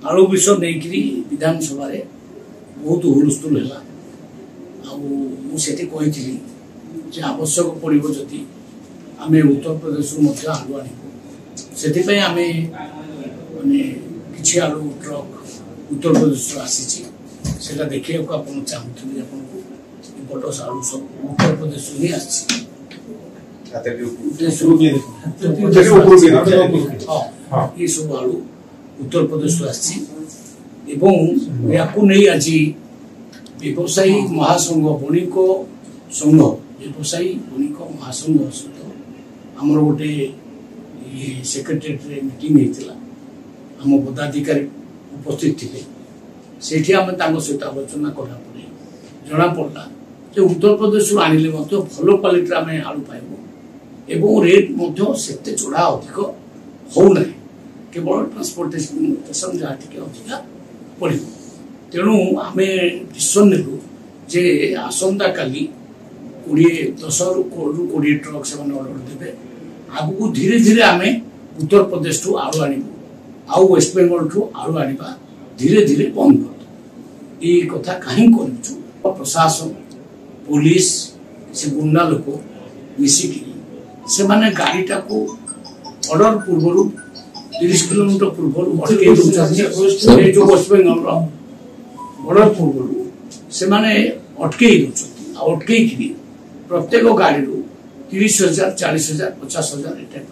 आलु विषय नहीं विधानसभा बहुत हुलस्थुल है मुझे आवश्यक पड़ो जदि आम उत्तर प्रदेश आलु आणबू से माने किसी आलु ट्रक उत्तर प्रदेश आसी देखिए आप चाहूली बड़ आलु सब उत्तर प्रदेश ही ये सब आलु उत्तर प्रदेश आज व्यवसायी महासंघ बणिक संघ व्यवसायी बणिक महासंघ सहित आमर गोटे सेक्रेटेरिएट मीटिंग होता आम पदाधिकारी उपस्थित थे से सहित आलोचना कलापर जना पड़ा जो उत्तर प्रदेश आनिले भल क्वालिटी आम आलु पाइबू एवं रेट से चढ़ा अधिक होना केवल ट्रांसपोर्टेशन जहाँ अधिका पड़ो तेणु आम डिसीजन नेलु जे आसंता काली 10 रु 20 ट्रक से ऑर्डर देवे आगु धीरे धीरे आम उत्तर प्रदेश ठू आलु आणबू आउ वेस्ट बेंगल ठू आलु आनिबा धीरे धीरे बंद कर ये कथा कहीं कर प्रशासन पुलिस से गुंडा लोक मिसिकी से माने गाड़ीटा को ऑर्डर पूर्व 30 किलोमीटर पूर्व अटके जो वेस्ट बेंगल बॉर्डर पूर्व से माने अटके अटके प्रत्येक गाड़ी 30,000 40,000 50,000 टाइप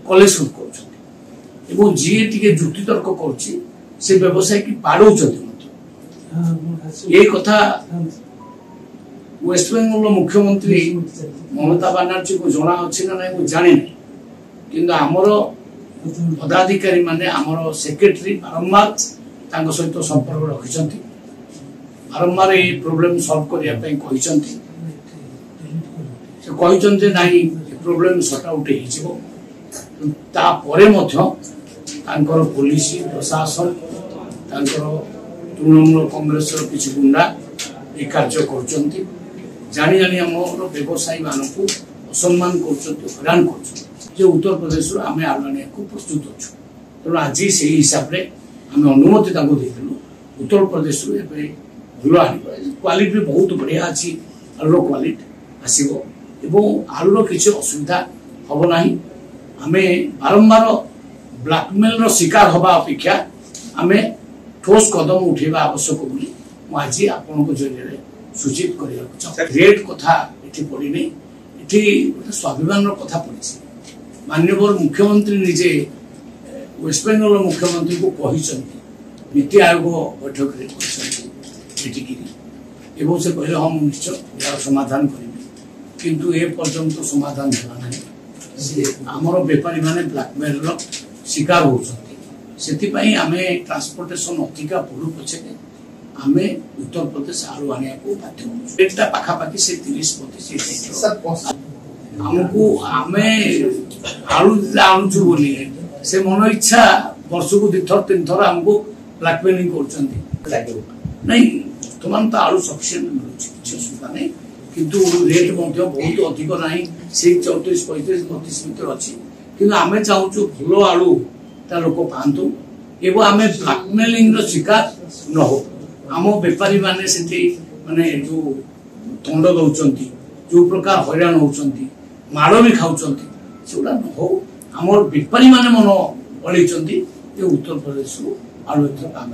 कलेक्शन कर जी टे जुक्ति तर्क कर व्यवसाय की बाड़ौ ये कथा वेस्ट बेंगल मुख्यमंत्री ममता बनर्जी को जना अच्छी ना नहीं जानी किंतु आमर पदाधिकारी माने आमर सेक्रेटरी बारंबार सहित संपर्क रखिंट बारंबार ये प्रोब्लेम सॉल्व करने नाई प्रोब्लेम सॉर्ट आउट हो पुलिस प्रशासन तृणमूल कांग्रेस किसी गुंडा ये कार्य कर जानी जानी आम व्यवसायी मान को असम्मान कररान कर उत्तर प्रदेश आम आलु आने को प्रस्तुत अच्छु तेणु आज से हिसाब से आम अनुमति देलु उत्तर प्रदेश भल क्वालिटी बहुत बढ़िया अच्छी आलुर क्वालिटी आसो आलुर किसी असुविधा हम ना आम बारंबार ब्लैकमेल शिकार हवा अपेक्षा आम ठोस कदम उठेबा आवश्यक बोली आज आपण जरिए सूचित करने रेट कथा ये पड़ी नहीं ये स्वाभिमान कथा पड़ी माननीय मुख्यमंत्री निजे वेस्ट बेंगल मुख्यमंत्री को नीति आयोग बैठक में से कहले हाँ निश्चय यार समाधान करी किंतु ए पर्यंत समाधान है आमर बेपारी माने ब्लैकमेल शिकार होती आम ट्रांसपोर्टेशन अधिका पड़ू पछे आम उत्तर प्रदेश आलु आने को बाध्य रेटा पाखापाखि से 30-35 आमको आम आलु आणुचु बोली से मन इच्छा वर्ष को 2-3 थर आमको ब्लैकमेलिंग कर नहीं बर्तमान तो आलु सफिशिएंट मिलूँ किसी असुविधा नहीं किंतु रेट बहुत अधिक ना से 34-35-32 भितर अच्छी कि आम चाहूँ भल आलु लोक पातु एवं आम ब्लैकमेलिंग शिकार न हो आम बेपारी माने माने जो दंड दौरान जो प्रकार हैरान होती माड़ भी खाऊँ सेगुड़ा न हो आम बेपारी माने मन बढ़े उत्तर प्रदेश आलु एथर आम